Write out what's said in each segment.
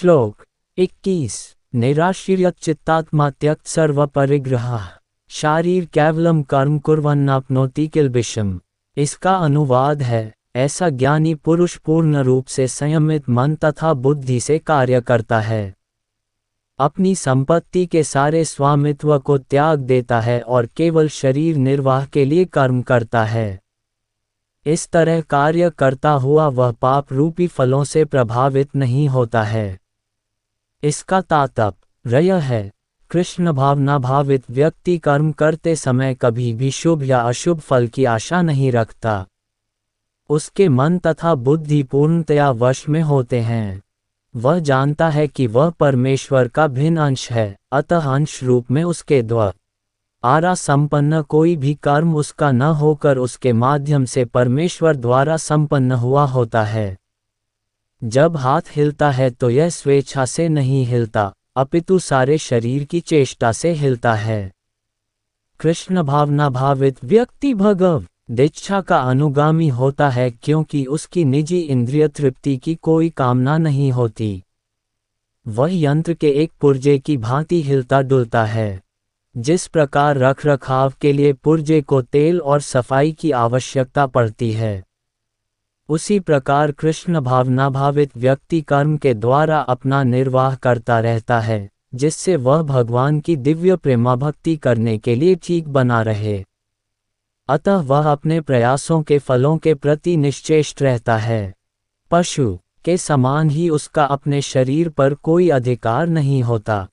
श्लोक 21। निराश्रियत चित्तात्मा त्यक्त सर्व परिग्रह शारीर केवलम कर्म कुर्वन्नाप्नोति किल्बिषम्। इसका अनुवाद है, ऐसा ज्ञानी पुरुष पूर्ण रूप से संयमित मन तथा बुद्धि से कार्य करता है, अपनी संपत्ति के सारे स्वामित्व को त्याग देता है और केवल शरीर निर्वाह के लिए कर्म करता है। इस तरह कार्य करता हुआ वह पाप रूपी फलों से प्रभावित नहीं होता है। इसका तात्पर्य है, कृष्ण भावना भावित व्यक्ति कर्म करते समय कभी भी शुभ या अशुभ फल की आशा नहीं रखता। उसके मन तथा बुद्धि पूर्णतया वश में होते हैं। वह जानता है कि वह परमेश्वर का भिन्न अंश है, अतः अंश रूप में उसके द्वारा संपन्न कोई भी कर्म उसका न होकर उसके माध्यम से परमेश्वर द्वारा संपन्न हुआ होता है। जब हाथ हिलता है तो यह स्वेच्छा से नहीं हिलता, अपितु सारे शरीर की चेष्टा से हिलता है। कृष्ण भावना भावित व्यक्ति भगवद इच्छा का अनुगामी होता है क्योंकि उसकी निजी इंद्रिय तृप्ति की कोई कामना नहीं होती। वह यंत्र के एक पुर्जे की भांति हिलता डुलता है। जिस प्रकार रखरखाव के लिए पुर्जे को तेल और सफाई की आवश्यकता पड़ती है, उसी प्रकार कृष्ण भावना भावित व्यक्ति कर्म के द्वारा अपना निर्वाह करता रहता है, जिससे वह भगवान की दिव्य प्रेमा भक्ति करने के लिए ठीक बना रहे। अतः वह अपने प्रयासों के फलों के प्रति निश्चेष्ट रहता है। पशु के समान ही उसका अपने शरीर पर कोई अधिकार नहीं होता।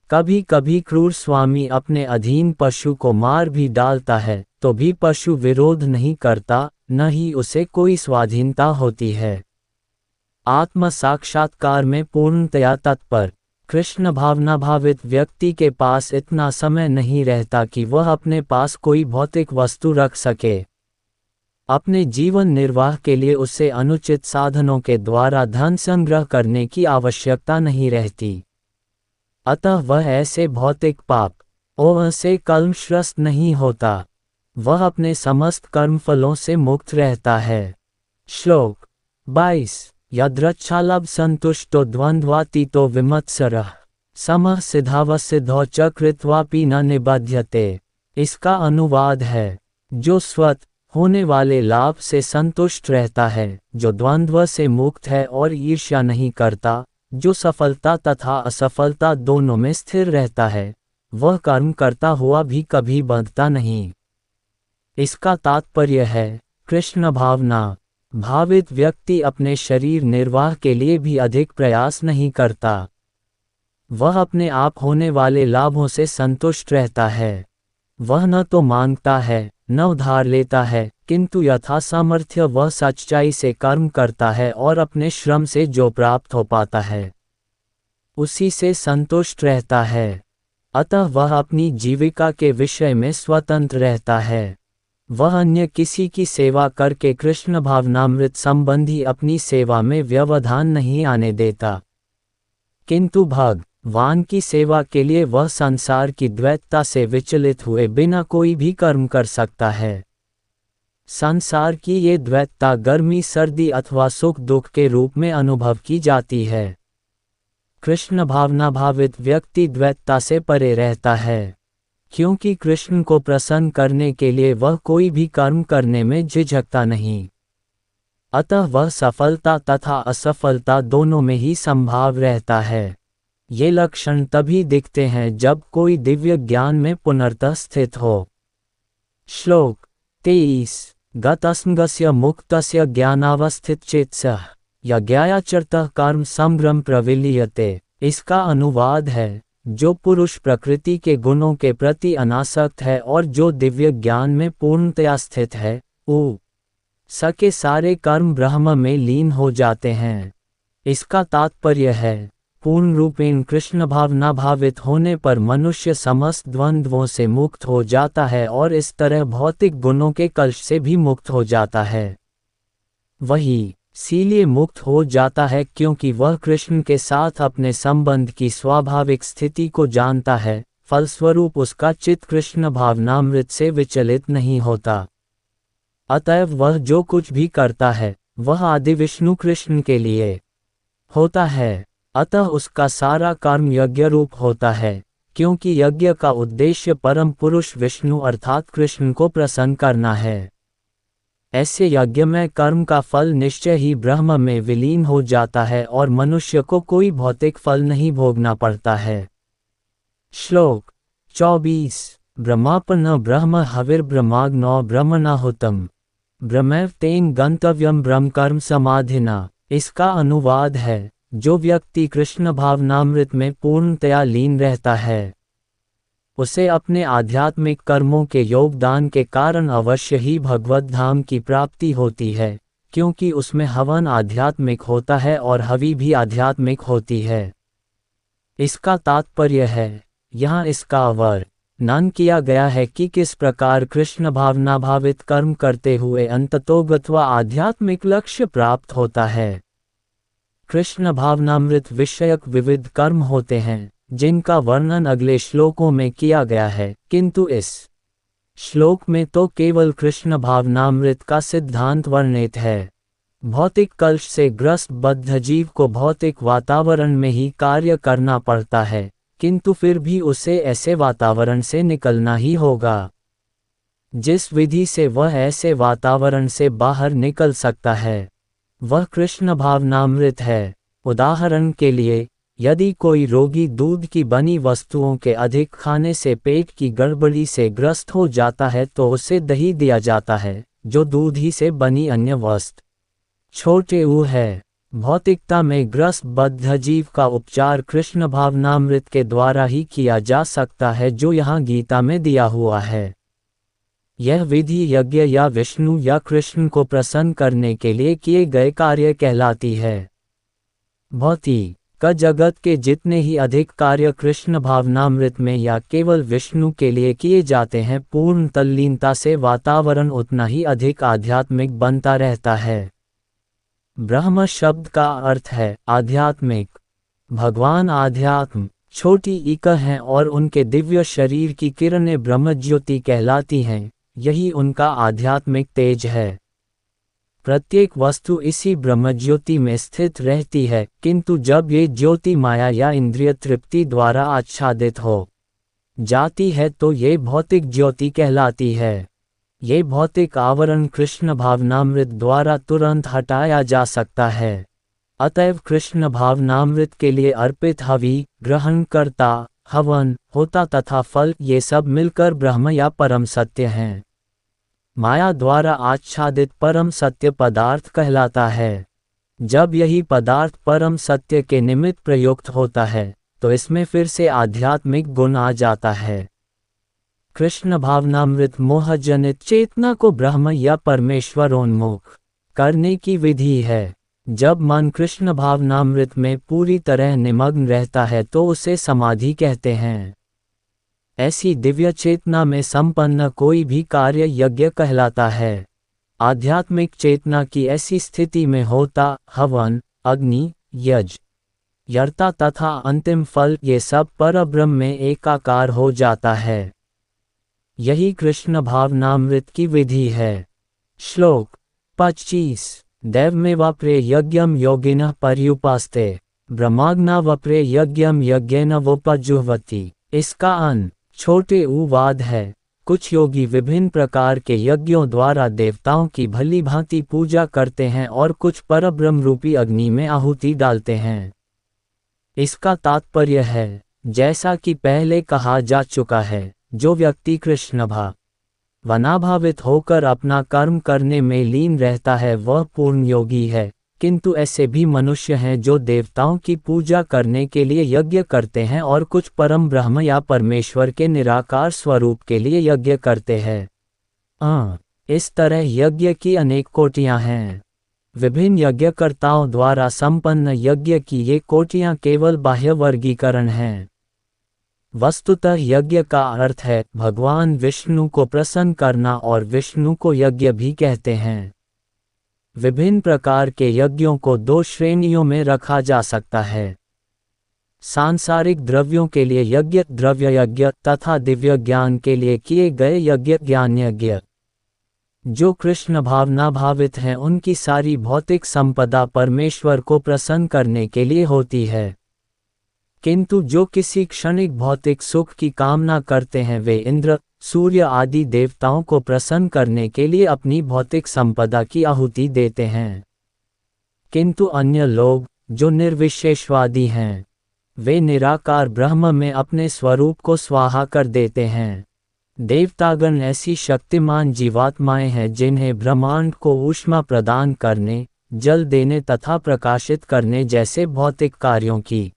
कभी कभी क्रूर स्वामी अपने अधीन पशु को मार भी डालता है, तो भी पशु विरोध नहीं करता, न ही उसे कोई स्वाधीनता होती है। आत्म साक्षात्कार में पूर्णतया तत्पर कृष्ण भावना भावित व्यक्ति के पास इतना समय नहीं रहता कि वह अपने पास कोई भौतिक वस्तु रख सके। अपने जीवन निर्वाह के लिए उसे अनुचित साधनों के द्वारा धन संग्रह करने की आवश्यकता नहीं रहती। अतः वह ऐसे भौतिक पाप और से कलमग्रस्त नहीं होता। वह अपने समस्त कर्मफलों से मुक्त रहता है। श्लोक 22। यद्रच्छालभ संतुष्टो द्वंद्वातीतो विमत्सरः समः सिद्धावसिद्धौ च कृत्वापि न निबध्यते। इसका अनुवाद है, जो स्वत होने वाले लाभ से संतुष्ट रहता है, जो द्वंद्व से मुक्त है और ईर्ष्या नहीं करता, जो सफलता तथा असफलता दोनों में स्थिर रहता है, वह कर्म करता हुआ भी कभी बंधता नहीं। इसका तात्पर्य है, कृष्ण भावना भावित व्यक्ति अपने शरीर निर्वाह के लिए भी अधिक प्रयास नहीं करता। वह अपने आप होने वाले लाभों से संतुष्ट रहता है। वह न तो मांगता है, न उधार लेता है, किंतु यथा सामर्थ्य वह सच्चाई से कर्म करता है और अपने श्रम से जो प्राप्त हो पाता है, उसी से संतुष्ट रहता है। अतः वह अपनी जीविका के विषय में स्वतंत्र रहता है। वह अन्य किसी की सेवा करके कृष्ण भावनामृत संबंधी अपनी सेवा में व्यवधान नहीं आने देता, किंतु भगवान की सेवा के लिए वह संसार की द्वैतता से विचलित हुए बिना कोई भी कर्म कर सकता है। संसार की ये द्वैतता गर्मी सर्दी अथवा सुख दुख के रूप में अनुभव की जाती है। कृष्ण भावना भावित व्यक्ति द्वैतता से परे रहता है, क्योंकि कृष्ण को प्रसन्न करने के लिए वह कोई भी कर्म करने में झिझकता नहीं। अतः वह सफलता तथा असफलता दोनों में ही संभाव रहता है। ये लक्षण तभी दिखते हैं जब कोई दिव्य ज्ञान में पुनर्तः स्थित हो। श्लोक 23। गतसंगस्य मुक्तस्य ज्ञानावस्थितचेतसः यज्ञायाचरतः कर्म समग्रम प्रविलीयते। इसका अनुवाद है, जो पुरुष प्रकृति के गुणों के प्रति अनासक्त है और जो दिव्य ज्ञान में पूर्णतया स्थित है, सके सारे कर्म ब्रह्म में लीन हो जाते हैं। इसका तात्पर्य है, पूर्ण रूपेण कृष्ण भावना भावित होने पर मनुष्य समस्त द्वंद्वों से मुक्त हो जाता है और इस तरह भौतिक गुणों के कलश से भी मुक्त हो जाता है। वही इसीलिए मुक्त हो जाता है क्योंकि वह कृष्ण के साथ अपने संबंध की स्वाभाविक स्थिति को जानता है, फलस्वरूप उसका चित्त कृष्ण भावनामृत से विचलित नहीं होता। अतएव वह जो कुछ भी करता है, वह आदि विष्णु कृष्ण के लिए होता है। अतः उसका सारा कर्म यज्ञ रूप होता है, क्योंकि यज्ञ का उद्देश्य परम पुरुष विष्णु अर्थात कृष्ण को प्रसन्न करना है। ऐसे यज्ञ में कर्म का फल निश्चय ही ब्रह्म में विलीन हो जाता है और मनुष्य को कोई भौतिक फल नहीं भोगना पड़ता है। श्लोक 24 ब्रह्मापन्न ब्रह्म हविर्ब्रह्माग्नो ब्रह्मणाहुतम् ब्रह्मैव तेन गंतव्यम ब्रह्म कर्म समाधिना। इसका अनुवाद है, जो व्यक्ति कृष्ण भावनामृत में पूर्णतया लीन रहता है, उसे अपने आध्यात्मिक कर्मों के योगदान के कारण अवश्य ही भगवत धाम की प्राप्ति होती है, क्योंकि उसमें हवन आध्यात्मिक होता है और हवि भी आध्यात्मिक होती है। इसका तात्पर्य है, यहाँ इसका वर्णन किया गया है कि किस प्रकार कृष्ण भावना भावित कर्म करते हुए अंततोगत्वा आध्यात्मिक लक्ष्य प्राप्त होता है। कृष्ण भावनामृत विषयक विविध कर्म होते हैं, जिनका वर्णन अगले श्लोकों में किया गया है, किंतु इस श्लोक में तो केवल कृष्ण भावनामृत का सिद्धांत वर्णित है। भौतिक कलश से ग्रस्त बद्ध जीव को भौतिक वातावरण में ही कार्य करना पड़ता है, किंतु फिर भी उसे ऐसे वातावरण से निकलना ही होगा। जिस विधि से वह ऐसे वातावरण से बाहर निकल सकता है, वह कृष्ण भावनामृत है। उदाहरण के लिए, यदि कोई रोगी दूध की बनी वस्तुओं के अधिक खाने से पेट की गड़बड़ी से ग्रस्त हो जाता है तो उसे दही दिया जाता है, जो दूध ही से बनी अन्य वस्तु छोटे ऊ है। भौतिकता में ग्रस्त बद्ध जीव का उपचार कृष्ण भावनामृत के द्वारा ही किया जा सकता है, जो यहाँ गीता में दिया हुआ है। यह विधि यज्ञ या विष्णु या कृष्ण को प्रसन्न करने के लिए किए गए कार्य कहलाती है। भौतिक जगत के जितने ही अधिक कार्य कृष्ण भावनामृत में या केवल विष्णु के लिए किए जाते हैं, पूर्ण तल्लीनता से वातावरण उतना ही अधिक आध्यात्मिक बनता रहता है। ब्रह्म शब्द का अर्थ है आध्यात्मिक। भगवान आध्यात्म छोटी इका हैं और उनके दिव्य शरीर की किरणें ब्रह्मज्योति कहलाती हैं। यही उनका आध्यात्मिक तेज है। प्रत्येक वस्तु इसी ब्रह्मज्योति में स्थित रहती है, किंतु जब ये ज्योति माया या इंद्रिय तृप्ति द्वारा आच्छादित हो जाती है तो ये भौतिक ज्योति कहलाती है। ये भौतिक आवरण कृष्ण भावनामृत द्वारा तुरंत हटाया जा सकता है। अतएव कृष्ण भावनामृत के लिए अर्पित हवि, ग्रहणकर्ता, हवन, होता तथा फल, ये सब मिलकर ब्रह्म या परम सत्य हैं। माया द्वारा आच्छादित परम सत्य पदार्थ कहलाता है। जब यही पदार्थ परम सत्य के निमित्त प्रयुक्त होता है तो इसमें फिर से आध्यात्मिक गुण आ जाता है। कृष्ण भावनामृत मोहजनित चेतना को ब्रह्म या परमेश्वरोन्मुख करने की विधि है। जब मन कृष्ण भावनामृत में पूरी तरह निमग्न रहता है तो उसे समाधि कहते हैं। ऐसी दिव्य चेतना में संपन्न कोई भी कार्य यज्ञ कहलाता है। आध्यात्मिक चेतना की ऐसी स्थिति में होता, हवन, अग्नि, यज्ञ, यर्ता तथा अंतिम फल, ये सब परब्रह्म में एकाकार हो जाता है। यही कृष्ण भावनामृत की विधि है। श्लोक 25 दैवमेवाप्रे यज्ञम योगिनः पर्युपास्ते ब्रह्माग्ना वप्रे यज्ञम यज्ञेन वोपजुह्वति। इसका अन छोटे उवाद है। कुछ योगी विभिन्न प्रकार के यज्ञों द्वारा देवताओं की भली भांति पूजा करते हैं और कुछ परब्रह्म रूपी अग्नि में आहुति डालते हैं। इसका तात्पर्य है, जैसा कि पहले कहा जा चुका है, जो व्यक्ति कृष्ण भावनाभावित होकर अपना कर्म करने में लीन रहता है वह पूर्ण योगी है। किंतु ऐसे भी मनुष्य हैं जो देवताओं की पूजा करने के लिए यज्ञ करते हैं और कुछ परम ब्रह्म या परमेश्वर के निराकार स्वरूप के लिए यज्ञ करते हैं। इस तरह यज्ञ की अनेक कोटियां हैं। विभिन्न यज्ञकर्ताओं द्वारा संपन्न यज्ञ की ये कोटियां केवल बाह्य वर्गीकरण हैं। वस्तुतः यज्ञ का अर्थ है भगवान विष्णु को प्रसन्न करना, और विष्णु को यज्ञ भी कहते हैं। विभिन्न प्रकार के यज्ञों को दो श्रेणियों में रखा जा सकता है। सांसारिक द्रव्यों के लिए यज्ञ द्रव्य यज्ञ तथा दिव्य ज्ञान के लिए किए गए यज्ञ ज्ञान यज्ञ। जो कृष्ण भावना भावित हैं उनकी सारी भौतिक संपदा परमेश्वर को प्रसन्न करने के लिए होती है। किंतु जो किसी क्षणिक भौतिक सुख की कामना करते हैं वे इंद्र, सूर्य आदि देवताओं को प्रसन्न करने के लिए अपनी भौतिक संपदा की आहुति देते हैं। किंतु अन्य लोग, जो निर्विशेषवादी हैं, वे निराकार ब्रह्म में अपने स्वरूप को स्वाहा कर देते हैं। देवतागण ऐसी शक्तिमान जीवात्माएं हैं जिन्हें ब्रह्मांड को ऊष्मा प्रदान करने, जल देने तथा प्रकाशित करने जैसे भौतिक कार्यों की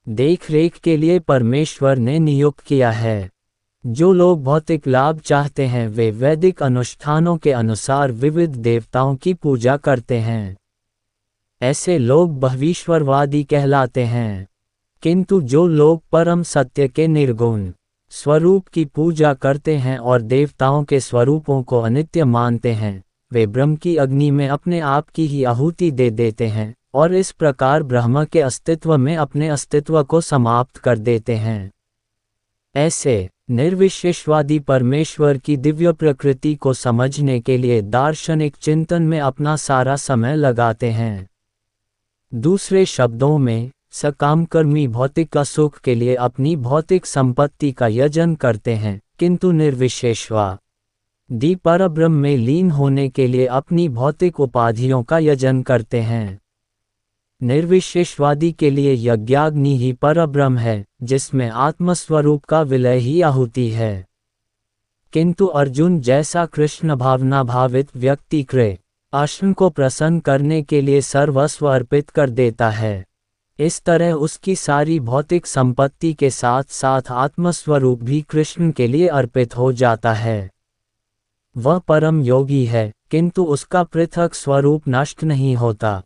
देखरेख के लिए परमेश्वर ने नियुक्त किया है। जो लोग भौतिक लाभ चाहते हैं वे वैदिक अनुष्ठानों के अनुसार विविध देवताओं की पूजा करते हैं। ऐसे लोग बह्वीश्वरवादी कहलाते हैं। किंतु जो लोग परम सत्य के निर्गुण स्वरूप की पूजा करते हैं और देवताओं के स्वरूपों को अनित्य मानते हैं, वे ब्रह्म की अग्नि में अपने आप की ही आहुति दे देते हैं और इस प्रकार ब्रह्म के अस्तित्व में अपने अस्तित्व को समाप्त कर देते हैं। ऐसे निर्विशेषवादी परमेश्वर की दिव्य प्रकृति को समझने के लिए दार्शनिक चिंतन में अपना सारा समय लगाते हैं। दूसरे शब्दों में, सकामकर्मी भौतिक सुख के लिए अपनी भौतिक संपत्ति का यजन करते हैं, किंतु निर्विशेषवादी परब्रह्म में लीन होने के लिए अपनी भौतिक उपाधियों का यजन करते हैं। निर्विशेषवादी के लिए यज्ञाग्नि ही परब्रह्म है, जिसमें आत्मस्वरूप का विलय ही आहुति है। किंतु अर्जुन जैसा कृष्ण भावना भावित व्यक्ति कृष्ण को प्रसन्न करने के लिए सर्वस्व अर्पित कर देता है, इस तरह उसकी सारी भौतिक संपत्ति के साथ साथ आत्मस्वरूप भी कृष्ण के लिए अर्पित हो जाता है। वह परम योगी है, किंतु उसका पृथक स्वरूप नष्ट नहीं होता।